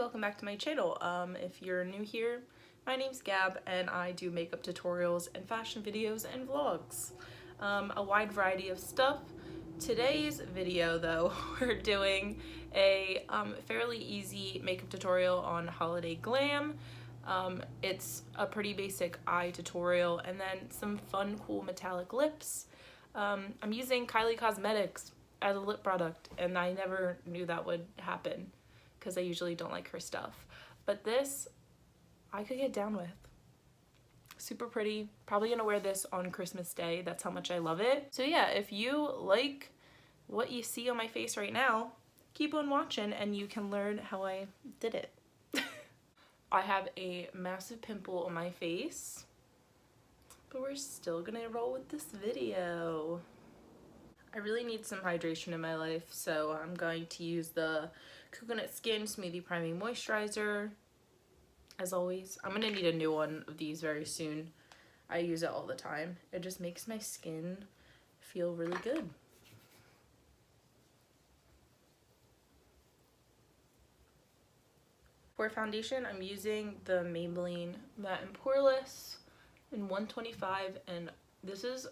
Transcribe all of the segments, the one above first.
welcome back to my channel. If you're new here, my name's Gab and I do makeup tutorials and fashion videos and vlogs. A wide variety of stuff. Today's video though, we're doing a fairly easy makeup tutorial on holiday glam. It's a pretty basic eye tutorial and then some fun cool metallic lips. I'm using Kylie Cosmetics as a lip product and I never knew that would happen because I usually don't like her stuff. But this, I could get down with. Super pretty. Probably gonna wear this on Christmas Day. That's how much I love it. So yeah, if you like what you see on my face right now, keep on watching and you can learn how I did it. I have a massive pimple on my face, but we're still gonna roll with this video. I really need some hydration in my life, so I'm going to use the Coconut Skin Smoothie Priming Moisturizer. As always, I'm gonna need a new one of these very soon. I use it all the time. It just makes my skin feel really good. For foundation, I'm using the Maybelline Matte and Poreless in 125, and this is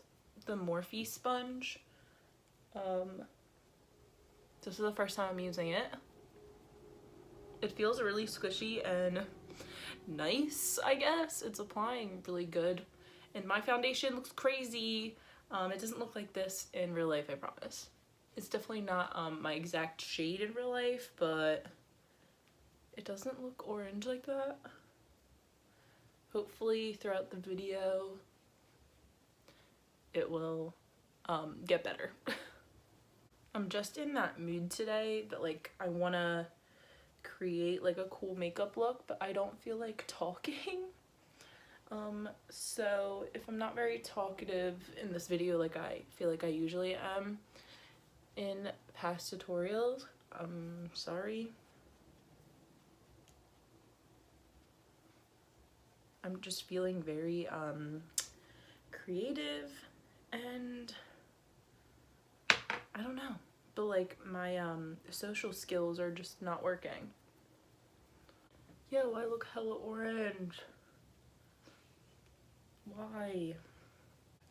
the Morphe sponge. This is the first time I'm using it. It feels really squishy and nice, I guess. It's applying really good. And my foundation looks crazy. It doesn't look like this in real life, I promise. It's definitely not my exact shade in real life, but it doesn't look orange like that. Hopefully throughout the video it will get better. I'm just in that mood today that like I want to create like a cool makeup look, but I don't feel like talking. So if I'm not very talkative in this video like I feel like I usually am in past tutorials, I'm sorry. I'm just feeling very creative and I don't know, but like my social skills are just not working. Yo, I look hella orange. Why?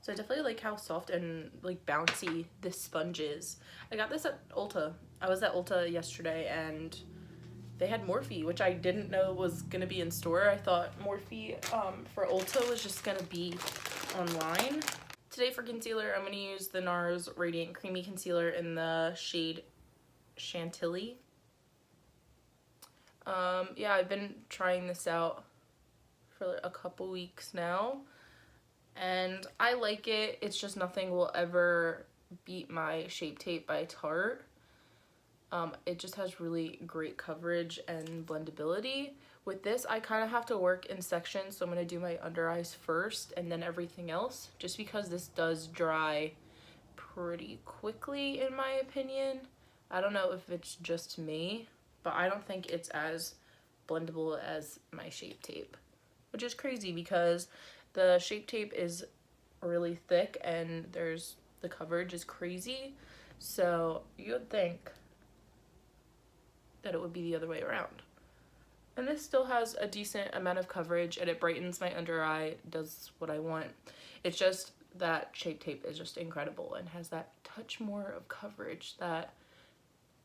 So I definitely like how soft and like bouncy this sponge is. I got this at Ulta. I was at Ulta yesterday and they had Morphe, which I didn't know was gonna be in store. I thought Morphe for Ulta was just gonna be online. Today for concealer, I'm gonna use the NARS Radiant Creamy Concealer in the shade Chantilly. Yeah, I've been trying this out for a couple weeks now and I like it. It's just nothing will ever beat my Shape Tape by Tarte. It just has really great coverage and blendability. With this, I kind of have to work in sections, so I'm going to do my under eyes first and then everything else, just because this does dry pretty quickly in my opinion. I don't know if it's just me, but I don't think it's as blendable as my Shape Tape, which is crazy because the Shape Tape is really thick and the coverage is crazy, so you would think that it would be the other way around. And this still has a decent amount of coverage and it brightens my under eye, does what I want. It's just that Shape Tape is just incredible and has that touch more of coverage that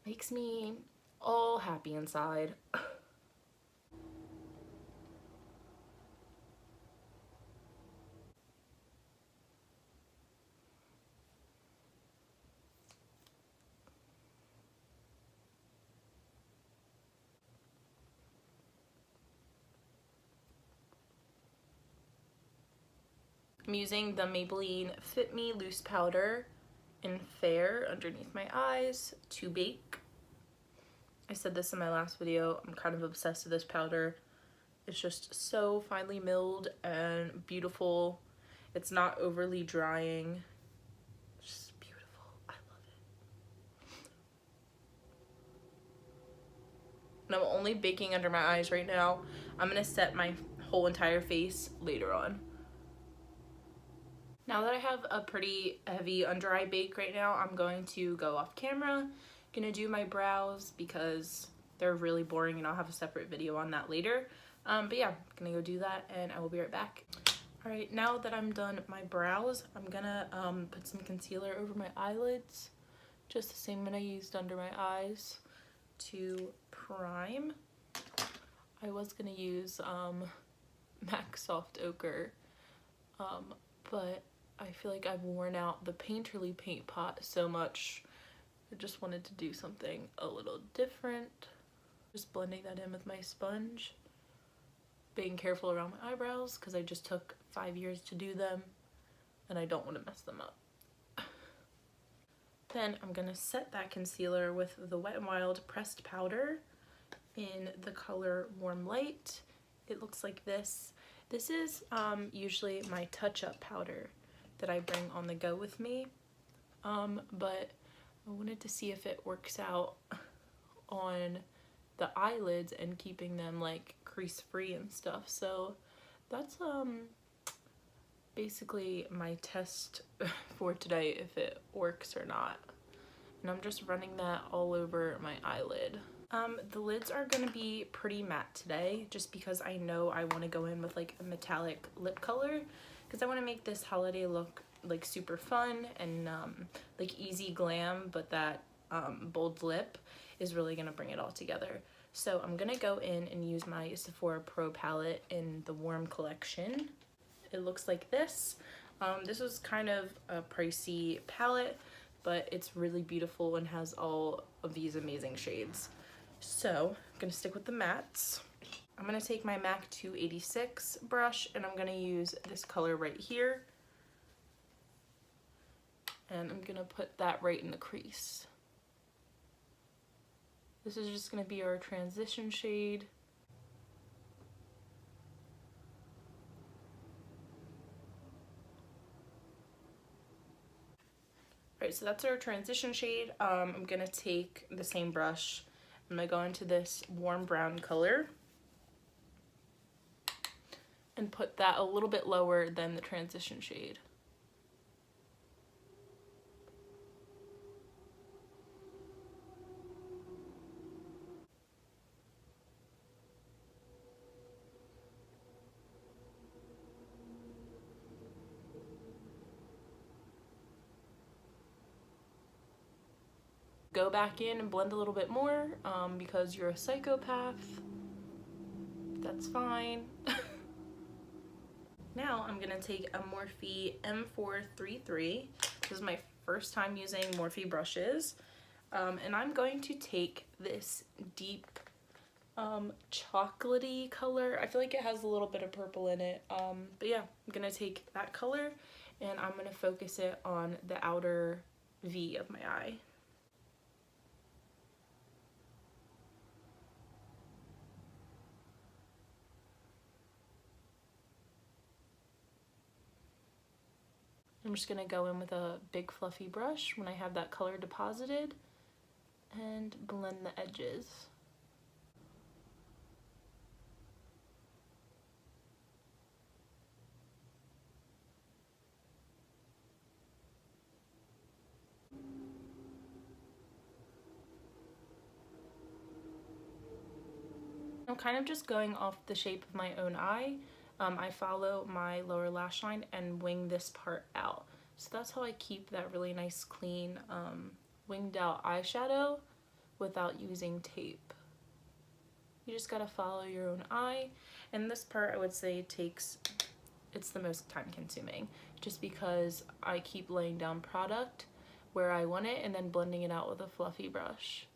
makes me all happy inside. I'm using the Maybelline Fit Me Loose Powder in Fair underneath my eyes to bake. I said this in my last video, I'm kind of obsessed with this powder. It's just so finely milled and beautiful. It's not overly drying. It's just beautiful. I love it. And I'm only baking under my eyes right now. I'm gonna set my whole entire face later on. Now that I have a pretty heavy under eye bake right now, I'm going to go off camera. Gonna do my brows because they're really boring, and I'll have a separate video on that later. But yeah, I'm gonna go do that and I will be right back. Alright, now that I'm done my brows, I'm gonna put some concealer over my eyelids, just the same one I used under my eyes to prime. I was gonna use MAC Soft Ochre, but I feel like I've worn out the Painterly paint pot so much. I just wanted to do something a little different. Just blending that in with my sponge. Being careful around my eyebrows because I just took 5 years to do them and I don't want to mess them up. Then I'm going to set that concealer with the Wet n Wild pressed powder in the color Warm Light. It looks like this. This is usually my touch-up powder that I bring on the go with me, but I wanted to see if it works out on the eyelids and keeping them like crease free and stuff. So that's basically my test for today, if it works or not. And I'm just running that all over my eyelid. The lids are gonna be pretty matte today, just because I know I want to go in with like a metallic lip color, because I want to make this holiday look like super fun and like easy glam, but that bold lip is really gonna bring it all together. So I'm gonna go in and use my Sephora Pro palette in the Warm collection. It looks like this. This was kind of a pricey palette, but it's really beautiful and has all of these amazing shades. So I'm gonna stick with the mattes. I'm gonna take my MAC 286 brush and I'm gonna use this color right here. And I'm gonna put that right in the crease. This is just gonna be our transition shade. Alright, so that's our transition shade. I'm gonna take the same brush. I'm gonna go into this warm brown color and put that a little bit lower than the transition shade. Go back in and blend a little bit more because you're a psychopath. That's fine. Now I'm gonna take a Morphe M433. This is my first time using Morphe brushes. And I'm going to take this deep chocolatey color. I feel like it has a little bit of purple in it. But yeah, I'm gonna take that color and I'm gonna focus it on the outer V of my eye. I'm just gonna go in with a big fluffy brush when I have that color deposited and blend the edges. I'm kind of just going off the shape of my own eye. I follow my lower lash line and wing this part out. So that's how I keep that really nice, clean, winged out eyeshadow without using tape. You just gotta follow your own eye. And this part I would say it's the most time consuming, just because I keep laying down product where I want it and then blending it out with a fluffy brush.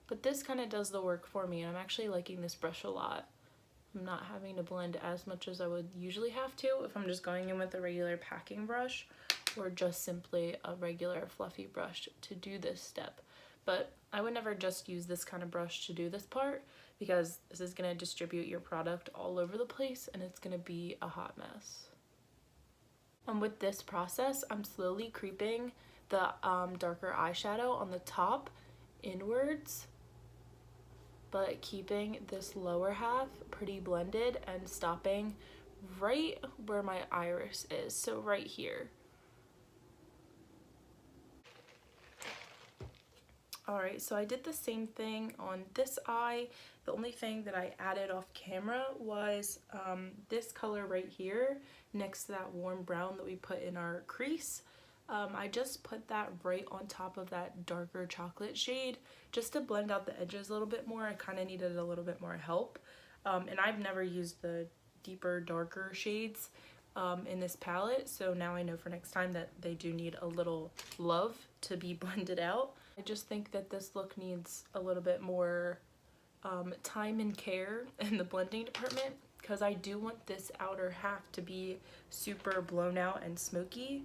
But this kind of does the work for me, and I'm actually liking this brush a lot. I'm not having to blend as much as I would usually have to if I'm just going in with a regular packing brush or just simply a regular fluffy brush to do this step. But I would never just use this kind of brush to do this part, because this is going to distribute your product all over the place and it's going to be a hot mess. And with this process, I'm slowly creeping the darker eyeshadow on the top inwards, but keeping this lower half pretty blended and stopping right where my iris is, so right here. Alright, so I did the same thing on this eye. The only thing that I added off camera was this color right here next to that warm brown that we put in our crease. I just put that right on top of that darker chocolate shade just to blend out the edges a little bit more. I kind of needed a little bit more help. And I've never used the deeper, darker shades in this palette, so now I know for next time that they do need a little love to be blended out. I just think that this look needs a little bit more time and care in the blending department, because I do want this outer half to be super blown out and smoky.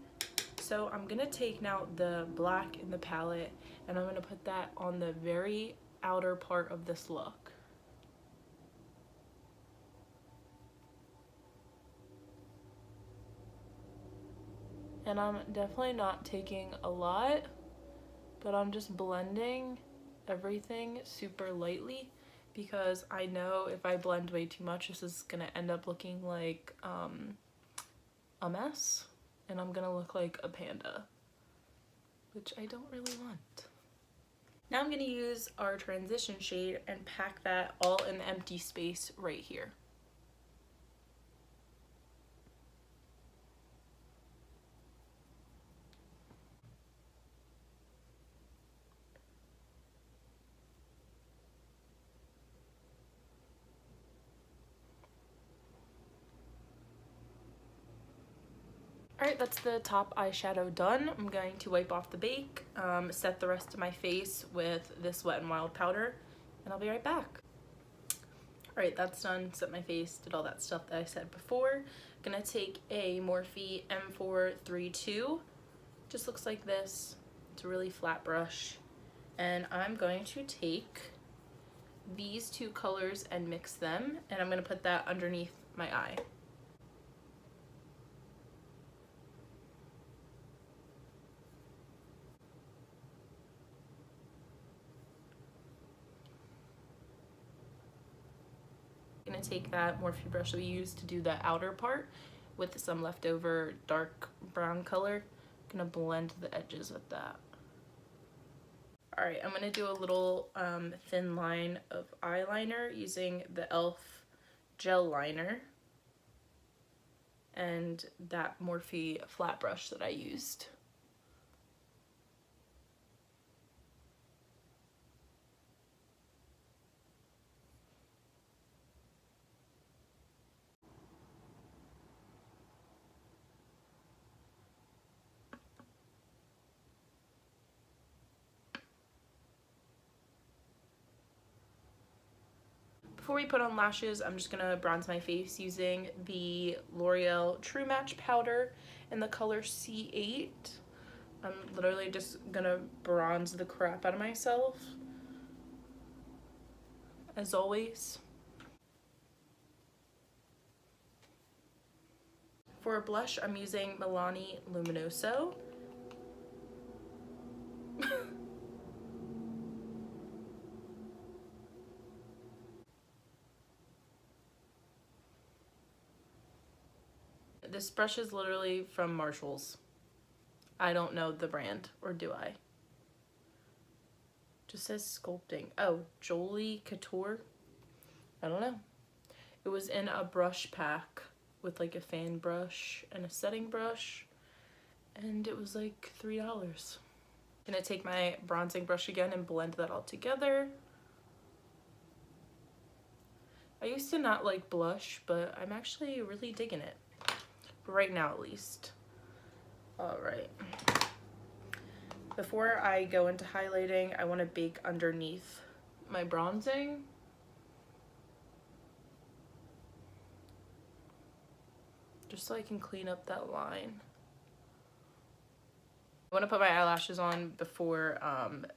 So I'm gonna take now the black in the palette and I'm gonna put that on the very outer part of this look. And I'm definitely not taking a lot, but I'm just blending everything super lightly, because I know if I blend way too much, this is gonna end up looking like a mess, and I'm gonna look like a panda, which I don't really want. Now I'm gonna use our transition shade and pack that all in the empty space right here. Alright, that's the top eyeshadow done. I'm going to wipe off the bake, set the rest of my face with this Wet n Wild powder, and I'll be right back. Alright, that's done. Set my face, did all that stuff that I said before. Gonna take a Morphe M432. Just looks like this. It's a really flat brush. And I'm going to take these two colors and mix them, and I'm gonna put that underneath my eye. Gonna take that Morphe brush that we used to do the outer part with some leftover dark brown color. Gonna blend the edges with that. Alright, I'm gonna do a little thin line of eyeliner using the e.l.f. gel liner and that Morphe flat brush that I used. Before we put on lashes, I'm just gonna bronze my face using the L'Oreal True Match powder in the color C8. I'm literally just gonna bronze the crap out of myself, as always. For a blush, I'm using Milani Luminoso. This brush is literally from Marshall's. I don't know the brand, or do I? Just says sculpting. Oh, Jolie Couture? I don't know. It was in a brush pack with like a fan brush and a setting brush, and it was like $3. Gonna take my bronzing brush again and blend that all together. I used to not like blush, but I'm actually really digging it. Right now, at least. Alright. Before I go into highlighting, I want to bake underneath my bronzing. Just so I can clean up that line. I want to put my eyelashes on before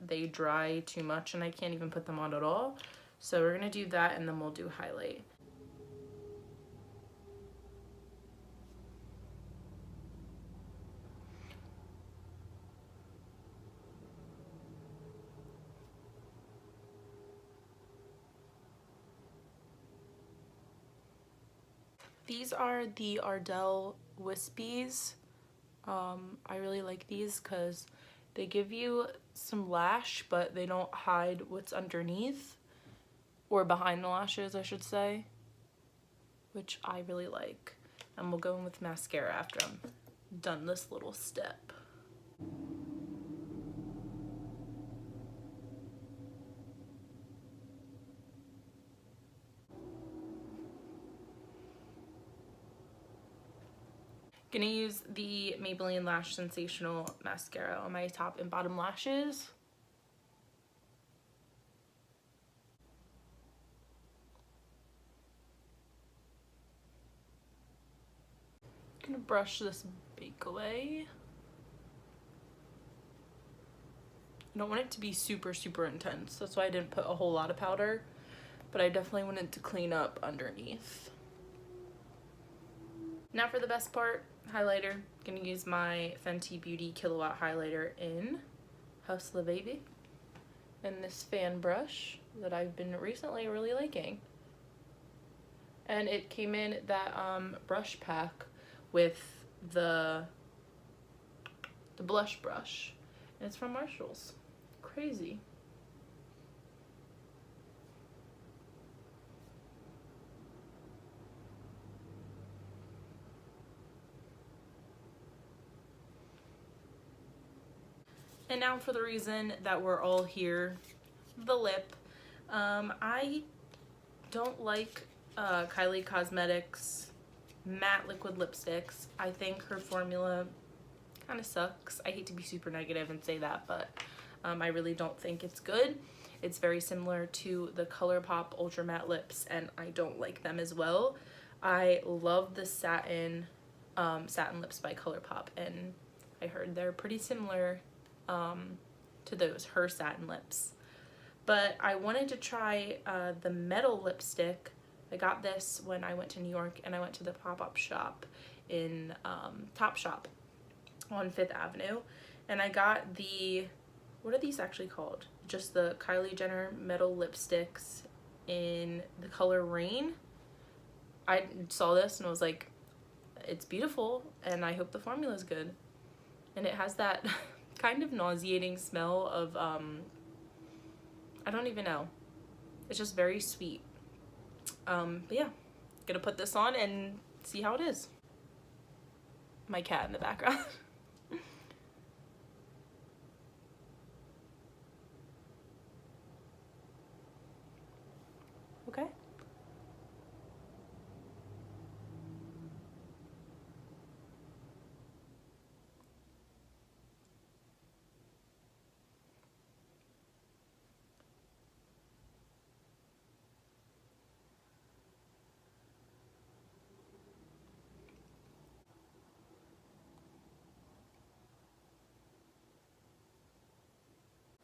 they dry too much, and I can't even put them on at all. So we're going to do that, and then we'll do highlight. These are the Ardell Wispies. I really like these because They give you some lash, but they don't hide what's underneath, or behind the lashes, I should say, which I really like. And we'll go in with mascara after I'm done this little step. Gonna use the Maybelline Lash Sensational Mascara on my top and bottom lashes. Gonna brush this bake away. I don't want it to be super intense. That's why I didn't put a whole lot of powder, but I definitely wanted to clean up underneath. Now for the best part, highlighter. Gonna use my Fenty Beauty Kilowatt highlighter in Hustler Baby, and this fan brush that I've been recently really liking. And it came in that brush pack with the blush brush, and it's from Marshall's. Crazy. And now for the reason that we're all here, the lip. I don't like Kylie Cosmetics matte liquid lipsticks. I think her formula kind of sucks. I hate to be super negative and say that, but I really don't think it's good. It's very similar to the ColourPop Ultra Matte Lips, and I don't like them as well. I love the satin lips by ColourPop, and I heard they're pretty similar to those, her satin lips. But I wanted to try the metal lipstick. I got this when I went to New York, and I went to the pop-up shop in Topshop on 5th Avenue, and I got the, what are these actually called? Just the Kylie Jenner metal lipsticks in the color Rain. I saw this and I was like, it's beautiful, and I hope the formula is good. And it has that kind of nauseating smell of, I don't even know. It's just very sweet. But yeah, gonna put this on and see how it is. My cat in the background. Okay.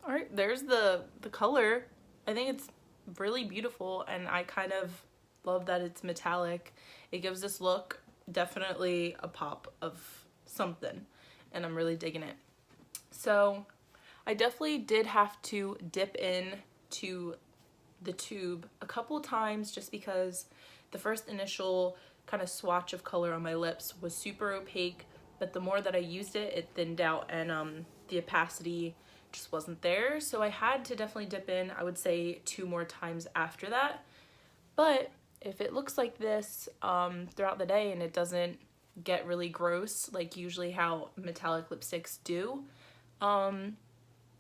All right, there's the color. I think it's really beautiful, and I kind of love that it's metallic. It gives this look definitely a pop of something, and I'm really digging it. So I definitely did have to dip in to the tube a couple times, just because the first initial kind of swatch of color on my lips was super opaque, but the more that I used it, it thinned out, and the opacity just wasn't there. So I had to definitely dip in, I would say 2 more times after that. But if it looks like this throughout the day and it doesn't get really gross like usually how metallic lipsticks do, I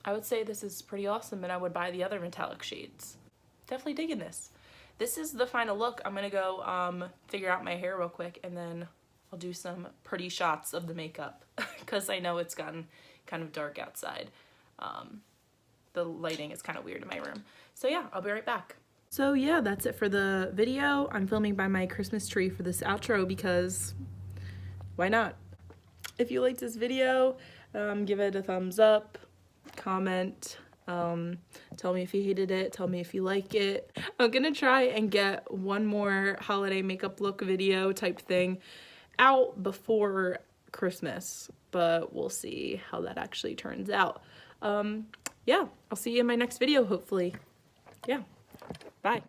would say this is pretty awesome, and I would buy the other metallic shades. Definitely digging this. This is the final look. I'm gonna go figure out my hair real quick, and then I'll do some pretty shots of the makeup because I know it's gotten kind of dark outside. The lighting is kind of weird in my room. So yeah, I'll be right back. So yeah, that's it for the video. I'm filming by my Christmas tree for this outro because why not? If you liked this video, give it a thumbs up, comment, tell me if you hated it, tell me if you like it. I'm gonna try and get one more holiday makeup look video type thing out before Christmas, but we'll see how that actually turns out. Yeah, I'll see you in my next video, hopefully. Yeah, bye.